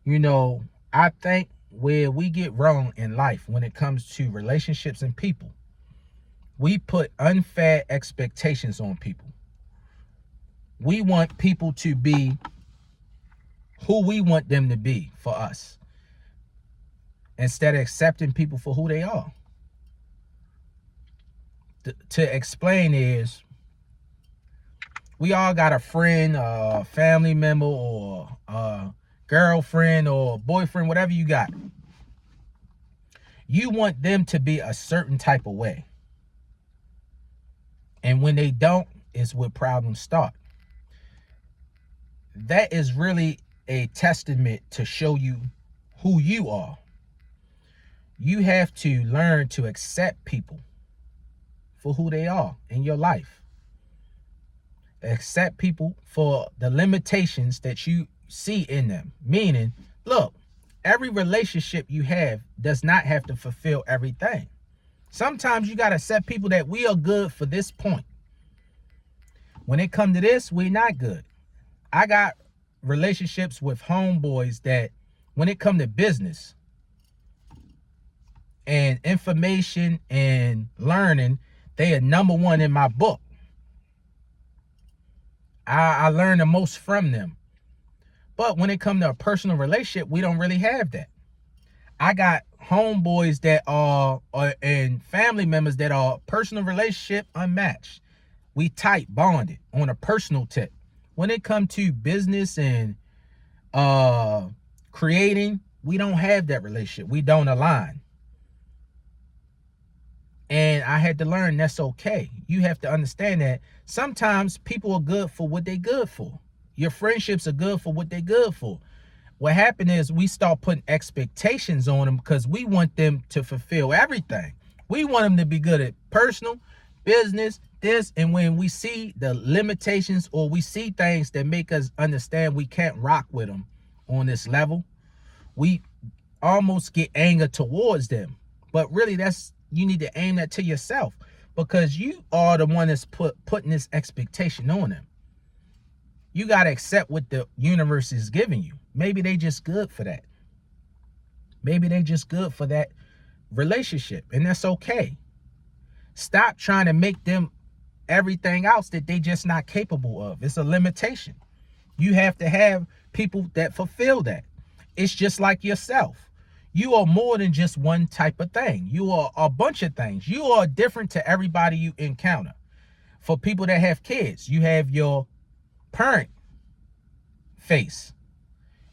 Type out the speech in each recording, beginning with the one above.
You know, I think where we get wrong in life when it comes to relationships and people, we put unfair expectations on people. We want people to be who we want them to be for us instead of accepting people for who they are. To explain is, we all got a friend, a family member, or a girlfriend or boyfriend, whatever you got. You want them to be a certain type of way. And when they don't, is where problems start. That is really a testament to show you who you are. You have to learn to accept people for who they are in your life. Accept people for the limitations that you see in them. Meaning, look, every relationship you have does not have to fulfill everything. Sometimes you got to accept people that we are good for this point. When it comes to this, we're not good. I got relationships with homeboys that when it comes to business and information and learning, they are number one in my book. I learn the most from them. But when it comes to a personal relationship, we don't really have that. I got homeboys that are and family members that are personal relationship unmatched. We tight bonded on a personal tip. When it comes to business and creating, we don't have that relationship. We don't align. And I had to learn that's okay. You have to understand that sometimes people are good for what they're good for. Your friendships are good for what they're good for. What happened is we start putting expectations on them because we want them to fulfill everything. We want them to be good at personal, business, this. And when we see the limitations or we see things that make us understand we can't rock with them on this level, we almost get anger towards them. But really, you need to aim that to yourself, because you are the one that's putting this expectation on them. You got to accept what the universe is giving you. Maybe they just good for that. Maybe they just good for that relationship, and that's okay. Stop trying to make them everything else that they just not capable of. It's a limitation. You have to have people that fulfill that. It's just like yourself. You are more than just one type of thing. You are a bunch of things. You are different to everybody you encounter. For people that have kids, you have your parent face.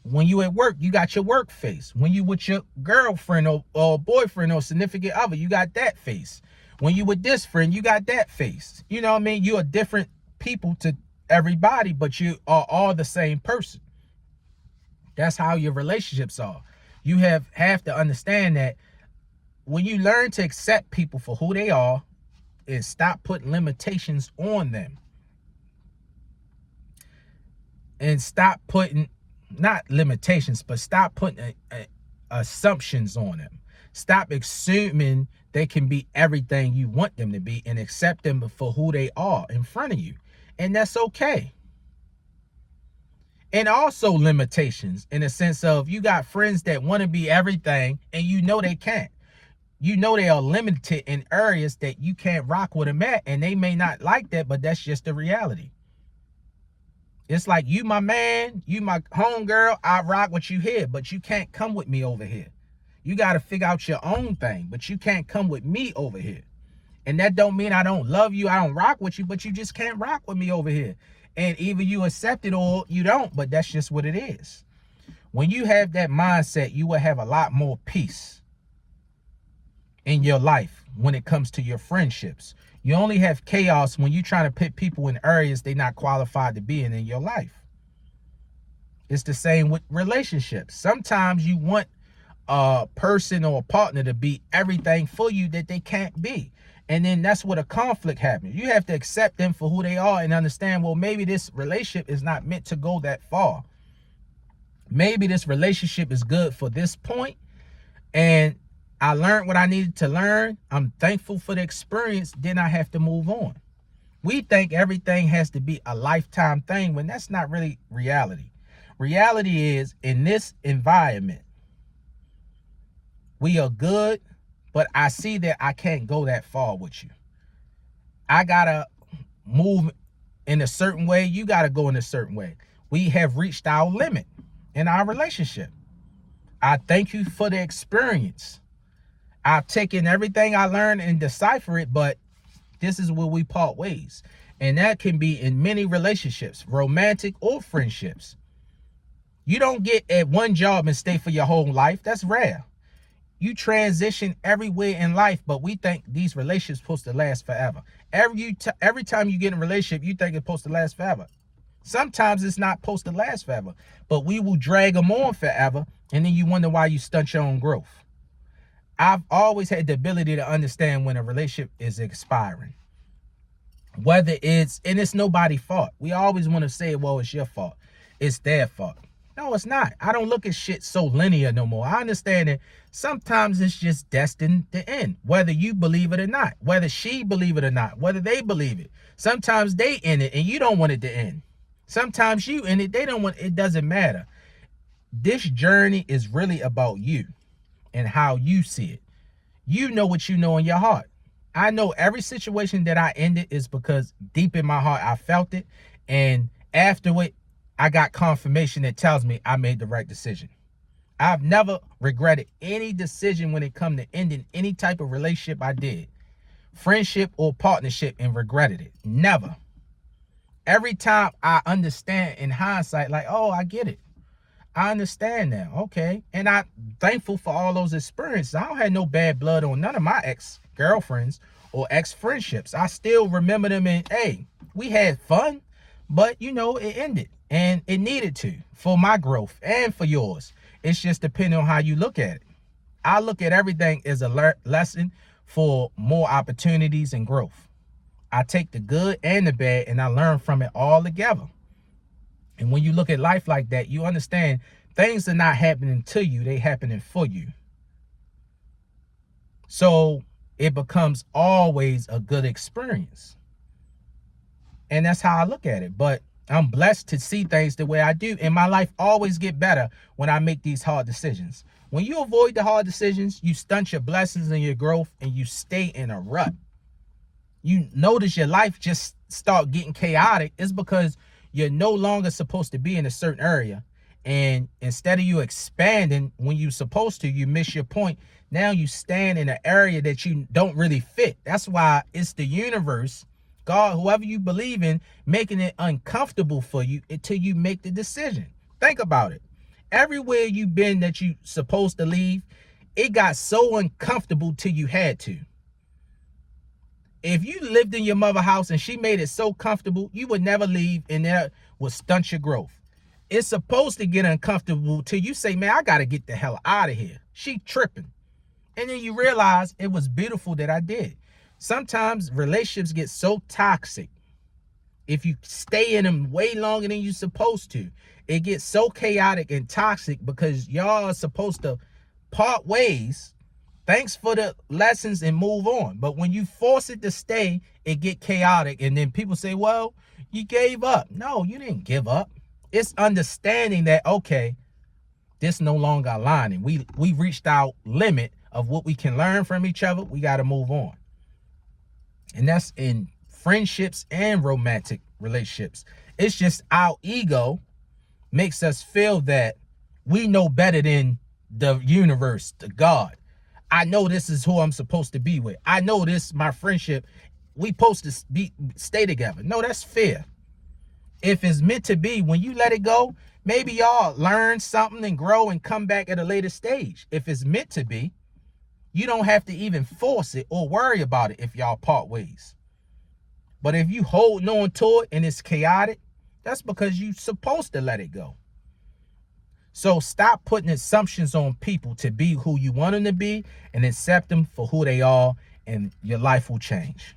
When you at work, you got your work face. When you with your girlfriend or boyfriend or significant other, you got that face. When you with this friend, you got that face. You know what I mean? You are different people to everybody, but you are all the same person. That's how your relationships are. You have to understand that when you learn to accept people for who they are and stop putting limitations on them, and stop putting, not limitations, but stop putting assumptions on them. Stop assuming they can be everything you want them to be, and accept them for who they are in front of you. And that's okay. And also limitations in the sense of, you got friends that want to be everything and you know they can't. You know they are limited in areas that you can't rock with them at, and they may not like that, but that's just the reality. It's like, you my man, you my homegirl, I rock with you here, but you can't come with me over here. You got to figure out your own thing, but you can't come with me over here. And that don't mean I don't love you, I don't rock with you, but you just can't rock with me over here. And either you accept it or you don't, but that's just what it is. When you have that mindset, you will have a lot more peace in your life when it comes to your friendships. You only have chaos when you're trying to put people in areas they're not qualified to be in your life. It's the same with relationships. Sometimes you want a person or a partner to be everything for you that they can't be. And then that's where the conflict happens. You have to accept them for who they are and understand, well, maybe this relationship is not meant to go that far. Maybe this relationship is good for this point, and I learned what I needed to learn. I'm thankful for the experience. Then I have to move on. We think everything has to be a lifetime thing when that's not really reality. Reality is, in this environment, we are good, but I see that I can't go that far with you. I gotta move in a certain way. You gotta go in a certain way. We have reached our limit in our relationship. I thank you for the experience. I've taken everything I learned and decipher it, but this is where we part ways. And that can be in many relationships, romantic or friendships. You don't get at one job and stay for your whole life. That's rare. You transition everywhere in life, but we think these relationships supposed to last forever. Every time you get in a relationship, you think it's supposed to last forever. Sometimes it's not supposed to last forever, but we will drag them on forever, and then you wonder why you stunt your own growth. I've always had the ability to understand when a relationship is expiring. Whether it's nobody's fault. We always want to say, well, it's your fault. It's their fault. No, it's not. I don't look at shit so linear no more. I understand that sometimes it's just destined to end, whether you believe it or not, whether she believe it or not, whether they believe it. Sometimes they end it and you don't want it to end. Sometimes you end it, they don't want it. It doesn't matter. This journey is really about you and how you see it. You know what you know in your heart. I know every situation that I ended is because deep in my heart I felt it, and afterward I got confirmation that tells me I made the right decision. I've never regretted any decision when it come to ending any type of relationship I did, friendship or partnership, and regretted it. Never. Every time I understand in hindsight, like, oh, I get it. I understand now. Okay. And I'm thankful for all those experiences. I don't have no bad blood on none of my ex-girlfriends or ex-friendships. I still remember them, and hey, we had fun, but it ended. And it needed to, for my growth and for yours. It's just depending on how you look at it. I look at everything as a lesson for more opportunities and growth. I take the good and the bad and I learn from it all together. And when you look at life like that, you understand things are not happening to you, they happening for you. So it becomes always a good experience. And that's how I look at it. But I'm blessed to see things the way I do. And my life always get better when I make these hard decisions. When you avoid the hard decisions, you stunt your blessings and your growth, and you stay in a rut. You notice your life just start getting chaotic. It's because you're no longer supposed to be in a certain area. And instead of you expanding when you're supposed to, you miss your point. Now you stand in an area that you don't really fit. That's why it's the universe, God, whoever you believe in, making it uncomfortable for you until you make the decision. Think about it. Everywhere you've been that you supposed to leave, it got so uncomfortable till you had to. If you lived in your mother's house and she made it so comfortable, you would never leave, and that would stunt your growth. It's supposed to get uncomfortable till you say, man, I got to get the hell out of here. She tripping. And then you realize it was beautiful that I did. Sometimes relationships get so toxic. If you stay in them way longer than you're supposed to, it gets so chaotic and toxic because y'all are supposed to part ways. Thanks for the lessons and move on. But when you force it to stay, it get chaotic. And then people say, well, you gave up. No, you didn't give up. It's understanding that, okay, this no longer aligning. We reached our limit of what we can learn from each other. We got to move on. And that's in friendships and romantic relationships. It's just our ego makes us feel that we know better than the universe, the God. I know this is who I'm supposed to be with. I know this, my friendship, we supposed to stay together. No, that's fear. If it's meant to be, when you let it go, maybe y'all learn something and grow and come back at a later stage. If it's meant to be, you don't have to even force it or worry about it if y'all part ways. But if you holding on to it and it's chaotic, that's because you're supposed to let it go. So stop putting assumptions on people to be who you want them to be and accept them for who they are, and your life will change.